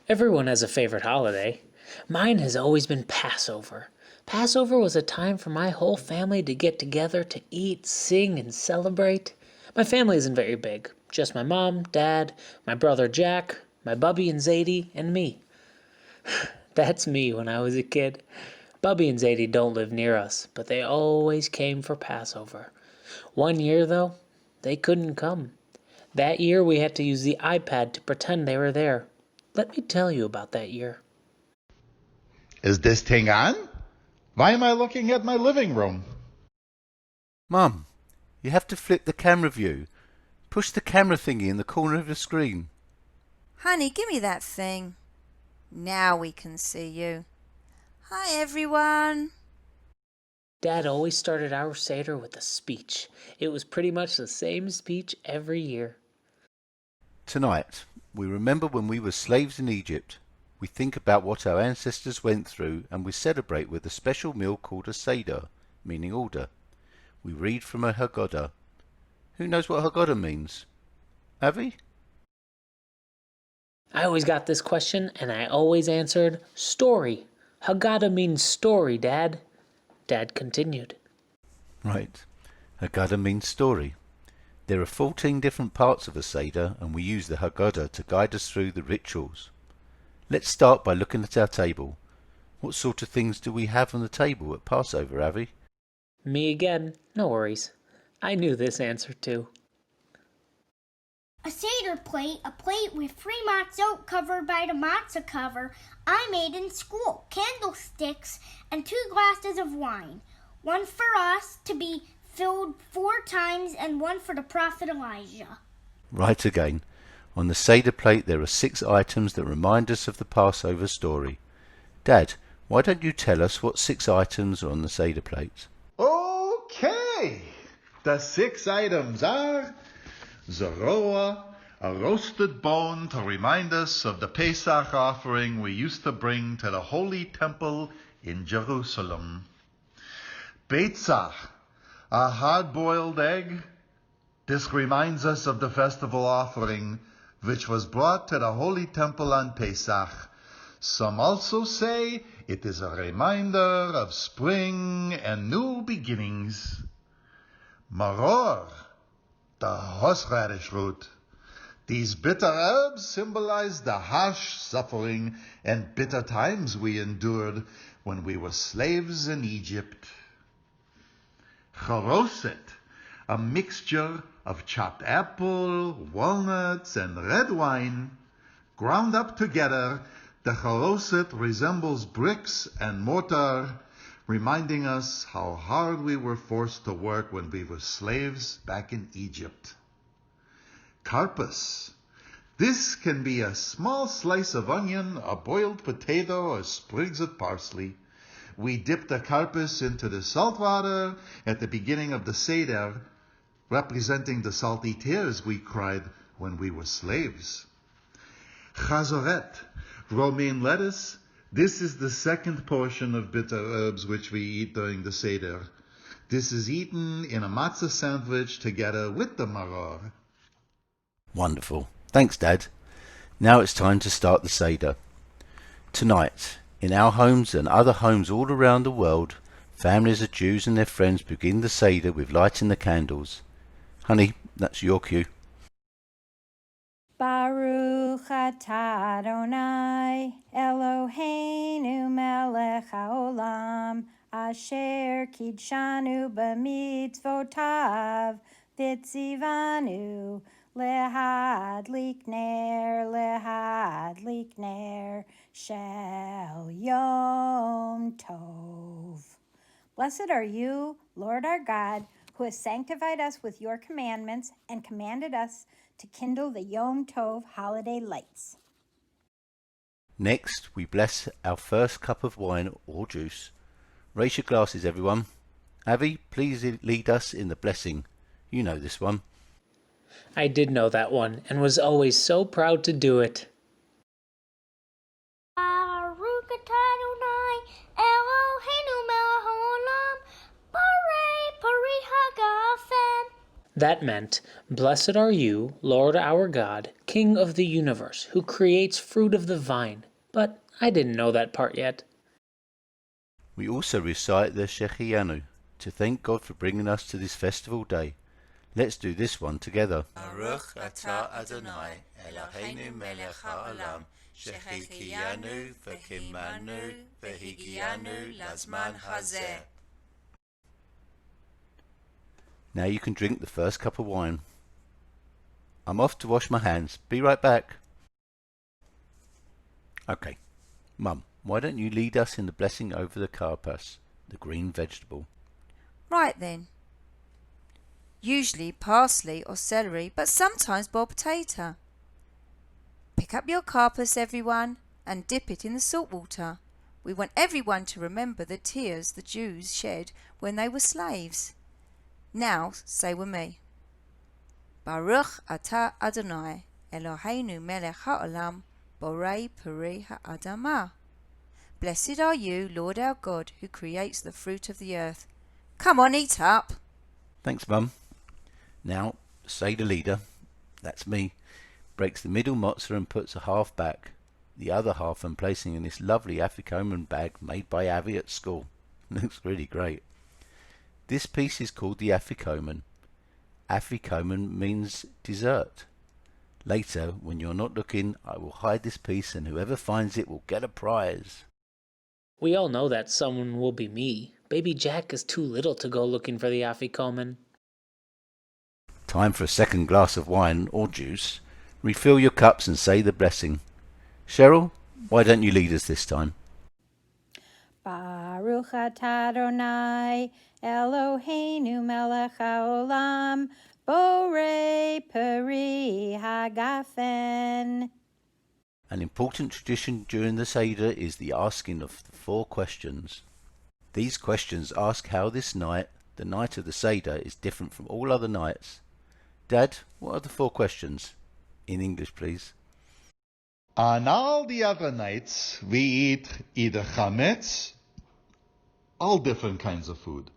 Everyone has a favorite holiday. Mine has always been Passover. Passover was a time for my whole family to get together to eat, sing, and celebrate. My family isn't very big. Just my mom, dad, my brother Jack, my Bubby and Zadie, and me. That's me when I was a kid. Bubby and Zadie don't live near us, but they always came for Passover. One year, though, they couldn't come. That year we had to use the iPad to pretend they were there. Let me tell you about that year. Is this thing on? Why am I looking at my living room? Mum, you have to flip the camera view. Push the camera thingy in the corner of the screen. Honey, give me that thing. Now we can see you. Hi, everyone. Dad always started our Seder with a speech. It was pretty much the same speech every year. Tonight, we remember when we were slaves in Egypt. We think about what our ancestors went through and we celebrate with a special meal called a Seder, meaning order. We read from a Haggadah. Who knows what Haggadah means? Avi? I always got this question, and I always answered, story. Haggadah means story, Dad. Dad continued. Right. Haggadah means story. There are 14 different parts of a Seder, and we use the Haggadah to guide us through the rituals. Let's start by looking at our table. What sort of things do we have on the table at Passover, Avi? Me again. No worries. I knew this answer too. A Seder plate, a plate with 3 matzot covered by the matzah cover I made in school, candlesticks, and 2 glasses of wine. One for us to be filled 4 times and one for the prophet Elijah. Right again. On the Seder plate there are 6 items that remind us of the Passover story. Dad, why don't you tell us what 6 items are on the Seder plate? Okay. The 6 items are Zoroa, a roasted bone to remind us of the Pesach offering we used to bring to the Holy Temple in Jerusalem. Beitzah, a hard-boiled egg. This reminds us of the festival offering which was brought to the Holy Temple on Pesach. Some also say it is a reminder of spring and new beginnings. Maror, the horseradish root. These bitter herbs symbolize the harsh suffering and bitter times we endured when we were slaves in Egypt. Charoset, a mixture of chopped apple, walnuts, and red wine. Ground up together, the charoset resembles bricks and mortar, reminding us how hard we were forced to work when we were slaves back in Egypt. Karpas. This can be a small slice of onion, a boiled potato, or sprigs of parsley. We dip the karpas into the salt water at the beginning of the Seder, representing the salty tears we cried when we were slaves. Chazoret, romaine lettuce. This is the second portion of bitter herbs which we eat during the Seder. This is eaten in a matzah sandwich together with the maror. Wonderful. Thanks, Dad. Now it's time to start the Seder. Tonight, in our homes and other homes all around the world, families of Jews and their friends begin the Seder with lighting the candles. Honey, that's your cue. Baruch atah Adonai Eloheinu melech haolam asher kidshanu b'mitzvotav v'tzivanu lehadlik ner shel Yom Tov. Blessed are you, Lord our God, who has sanctified us with your commandments and commanded us to kindle the Yom Tov holiday lights. Next, we bless our first cup of wine or juice. Raise your glasses, everyone. Avi, please lead us in the blessing. You know this one. I did know that one, and was always so proud to do it. Baruch atah Adonai Eloheinu melech haolam, Parei Pari Hagafen. That meant, "Blessed are you, Lord our God, King of the universe, who creates fruit of the vine." But I didn't know that part yet. We also recite the Shechianu to thank God for bringing us to this festival day. Let's do this one together. Baruch atah Adonai, Eloheinu melech haolam, shechianu v'kimanu v'higianu lazman hazeh. Now you can drink the first cup of wine. I'm off to wash my hands. Be right back. Okay, Mum, why don't you lead us in the blessing over the karpas, the green vegetable? Right then. Usually parsley or celery, but sometimes boiled potato. Pick up your karpas, everyone, and dip it in the salt water. We want everyone to remember the tears the Jews shed when they were slaves. Now say with me. Baruch atah Adonai, Eloheinu melech haolam, borei peri ha'adamah. Blessed are you, Lord our God, who creates the fruit of the earth. Come on, eat up. Thanks, Mum. Now, say the leader, that's me, breaks the middle matzah and puts a half back, the other half I'm placing in this lovely afikoman bag made by Avi at school. Looks really great. This piece is called the afikoman. Afikoman means dessert. Later, when you're not looking, I will hide this piece and whoever finds it will get a prize. We all know that someone will be me. Baby Jack is too little to go looking for the afikoman. Time for a second glass of wine or juice. Refill your cups and say the blessing. Cheryl, why don't you lead us this time? Baruch atah Adonai, Eloheinu melech haolam, borei peri hagafen. An important tradition during the Seder is the asking of the 4 questions. These questions ask how this night, the night of the Seder, is different from all other nights. Dad, what are the 4 questions? In English, please. On all the other nights, we eat either chametz, all different kinds of food,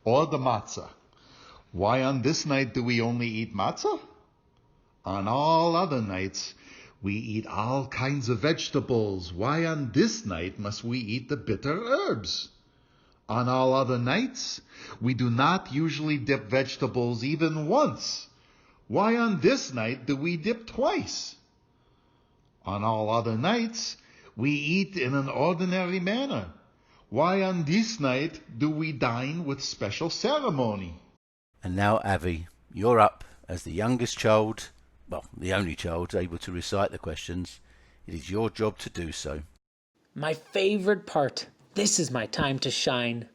or the matzah. Why on this night do we only eat matzah? On all other nights, we eat all kinds of vegetables. Why on this night must we eat the bitter herbs? On all other nights, we do not usually dip vegetables even once. Why on this night do we dip twice? On all other nights, we eat in an ordinary manner. Why on this night do we dine with special ceremony? And now, Avi, you're up as the youngest child, well, the only child able to recite the questions. It is your job to do so. My favorite part. This is my time to shine.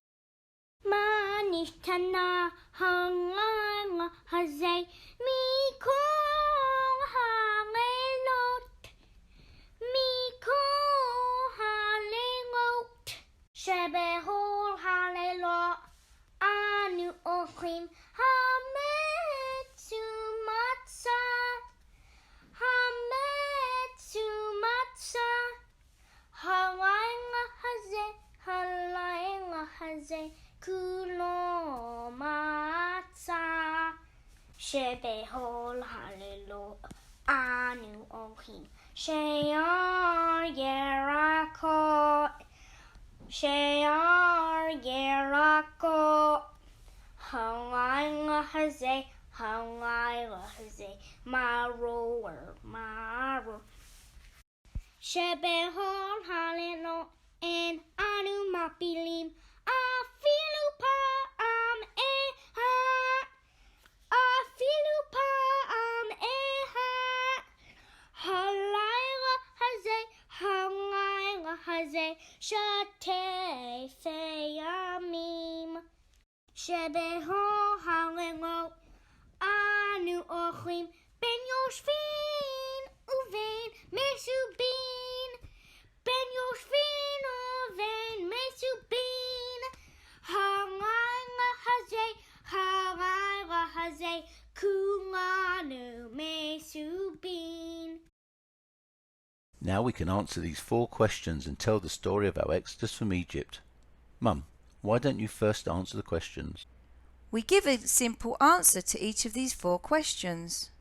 Manishtana hangala hazeh mikol halelot shebehol halelot anu ochim hametzu matzah halayla hazeh kulo matzah shebehol halelot anu ochim she'ar yerakot halayla hazeh maror shebehol halelot en anu mapilim afilu pa'am halayla hazeh shatefei yamim shebehol halelot anu ochlim ben yoshvin uvein mesubin ben yoshvin uvein mesubin halayla hazeh kulanu mesubin. Now we can answer these 4 questions and tell the story of our exodus from Egypt. Mum, why don't you first answer the questions? We give a simple answer to each of these 4 questions.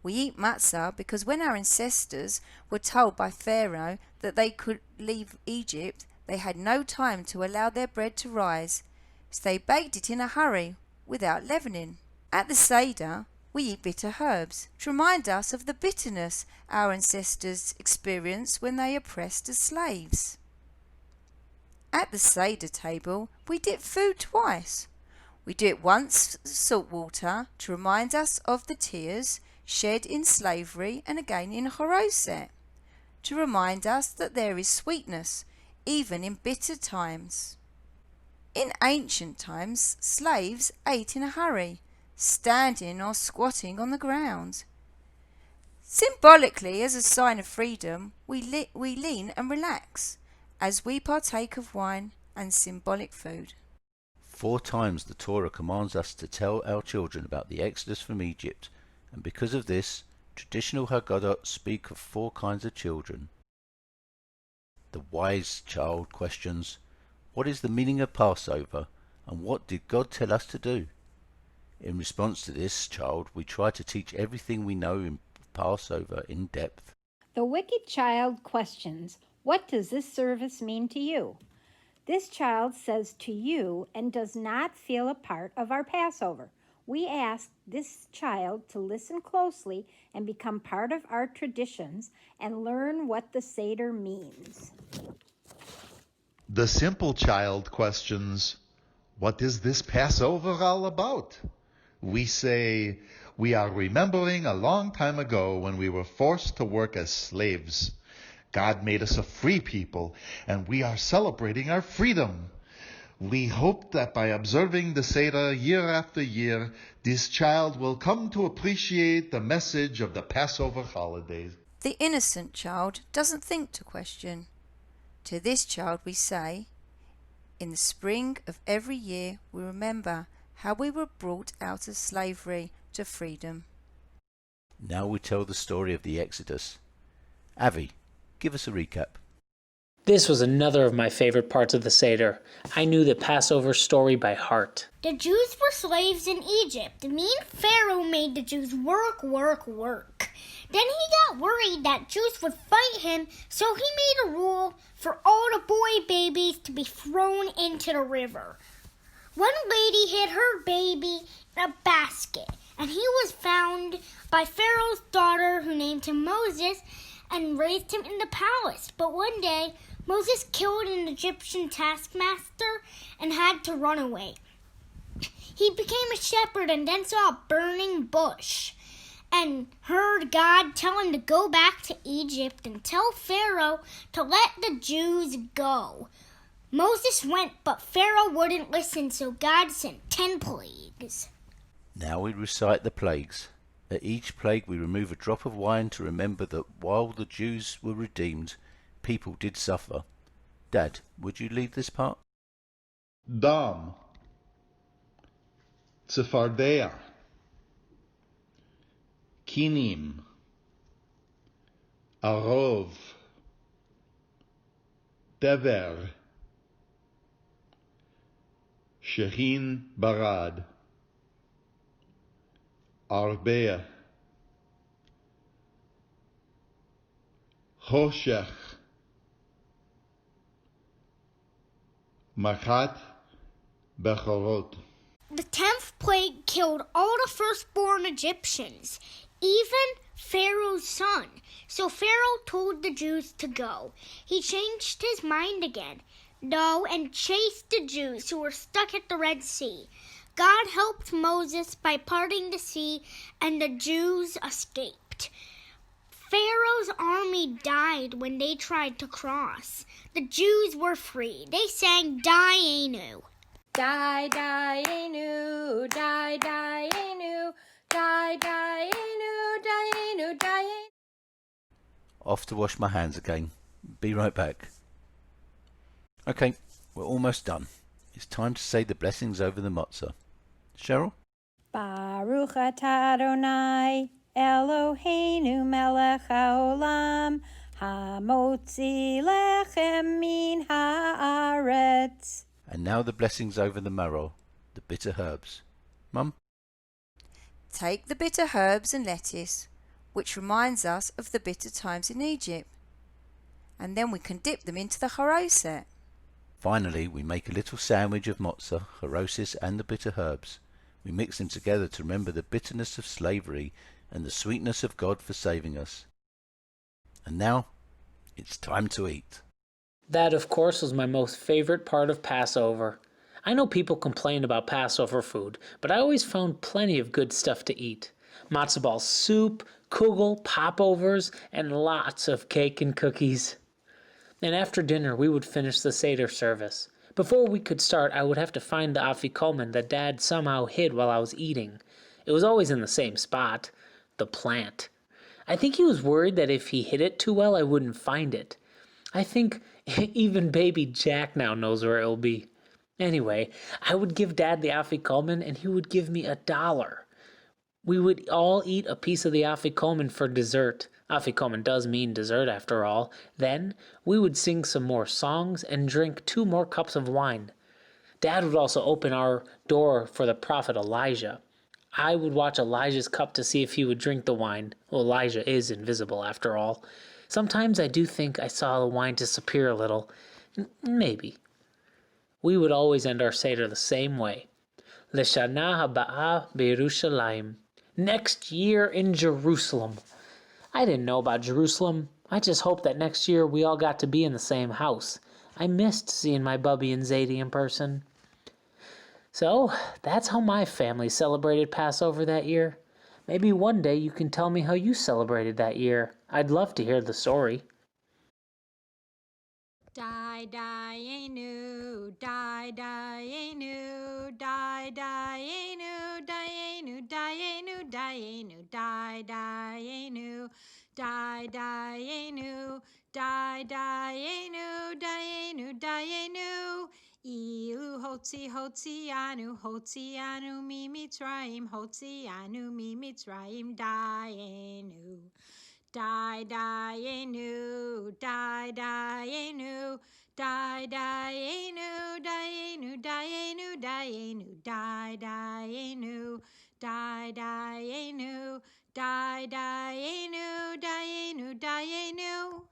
We eat matzah because when our ancestors were told by Pharaoh that they could leave Egypt, they had no time to allow their bread to rise, so they baked it in a hurry without leavening. At the Seder, we eat bitter herbs to remind us of the bitterness our ancestors experienced when they oppressed as slaves. At the Seder table, we dip food twice. We do it once salt water to remind us of the tears shed in slavery, and again in Horoset to remind us that there is sweetness even in bitter times. In ancient times, slaves ate in a hurry, standing or squatting on the ground. Symbolically, as a sign of freedom, we lean and relax as we partake of wine and symbolic food. 4 times the Torah commands us to tell our children about the Exodus from Egypt, and because of this, traditional Haggadot speak of 4 kinds of children. The wise child questions, what is the meaning of Passover, and what did God tell us to do? In response to this child, we try to teach everything we know in Passover in depth. The wicked child questions, what does this service mean to you? This child says to you and does not feel a part of our Passover. We ask this child to listen closely and become part of our traditions and learn what the Seder means. The simple child questions, what is this Passover all about? We say, we are remembering a long time ago when we were forced to work as slaves. God made us a free people, and we are celebrating our freedom. We hope that by observing the Seder year after year, this child will come to appreciate the message of the Passover holidays. The innocent child doesn't think to question. To this child we say, in the spring of every year we remember how we were brought out of slavery to freedom. Now we tell the story of the Exodus. Avi, give us a recap. This was another of my favorite parts of the Seder. I knew the Passover story by heart. The Jews were slaves in Egypt. Mean Pharaoh made the Jews work. Then he got worried that Jews would fight him, so he made a rule for all the boy babies to be thrown into the river. One lady hid her baby in a basket, and he was found by Pharaoh's daughter, who named him Moses, and raised him in the palace. But one day, Moses killed an Egyptian taskmaster and had to run away. He became a shepherd and then saw a burning bush and heard God tell him to go back to Egypt and tell Pharaoh to let the Jews go. Moses went, but Pharaoh wouldn't listen, so God sent 10 plagues. Now we recite the plagues. At each plague we remove a drop of wine to remember that while the Jews were redeemed, people did suffer. Dad, would you lead this part? Dam, Tzefardea, Kinim, Arov, Dever, Shehin Barad, Arbea, Hoshech, Machat, Bechorot. The 10th plague killed all the firstborn Egyptians, even Pharaoh's son. So Pharaoh told the Jews to go. He changed his mind again, though, and chased the Jews who were stuck at the Red Sea. God helped Moses by parting the sea, and the Jews escaped. Pharaoh's army died when they tried to cross. The Jews were free. They sang Dayenu. Die, Dayenu, die, Dayenu, die, Dayenu, Dayenu, Dayenu. Off to wash my hands again. Be right back. Okay, we're almost done. It's time to say the blessings over the matzah. Cheryl? Baruch atah Adonai, Eloheinu melech haolam, hamotzi lechem min haaretz. And now the blessings over the maror, the bitter herbs. Mum? Take the bitter herbs and lettuce, which reminds us of the bitter times in Egypt, and then we can dip them into the haroset. Finally, we make a little sandwich of mozza, harosis, and the bitter herbs. We mix them together to remember the bitterness of slavery and the sweetness of God for saving us. And now, it's time to eat. That, of course, was my most favorite part of Passover. I know people complain about Passover food, but I always found plenty of good stuff to eat. Matzo ball soup, kugel, popovers, and lots of cake and cookies. And after dinner, we would finish the Seder service. Before we could start, I would have to find the Avi that Dad somehow hid while I was eating. It was always in the same spot, the plant. I think he was worried that if he hid it too well, I wouldn't find it. I think even baby Jack now knows where it will be. Anyway, I would give Dad the afikomen and he would give me $1. We would all eat a piece of the afikomen for dessert. Afikomen does mean dessert after all. Then we would sing some more songs and drink 2 more cups of wine. Dad would also open our door for the prophet Elijah. I would watch Elijah's cup to see if he would drink the wine. Well, Elijah is invisible after all. Sometimes I do think I saw the wine disappear a little. Maybe. We would always end our Seder the same way. L'shana haba'ah be'Yerushalayim. Next year in Jerusalem. I didn't know about Jerusalem. I just hoped that next year we all got to be in the same house. I missed seeing my Bubby and Zadie in person. So, that's how my family celebrated Passover that year. Maybe one day you can tell me how you celebrated that year. I'd love to hear the story. Die, die-enu, die, die-enu, die, die-enu, die-enu, die-enu, die-enu, die, die-enu, die, die-enu, die, die-enu, die-enu, die-enu. Ilu hotzi anu mi mitzrayim, hotzi anu mi mitzrayim, die-enu. Die, die-enu, die, die-enu, die, die-enu, die-enu, die-enu, die-enu, die, die-enu, die, die-enu, die, die-enu, die-enu, die-enu.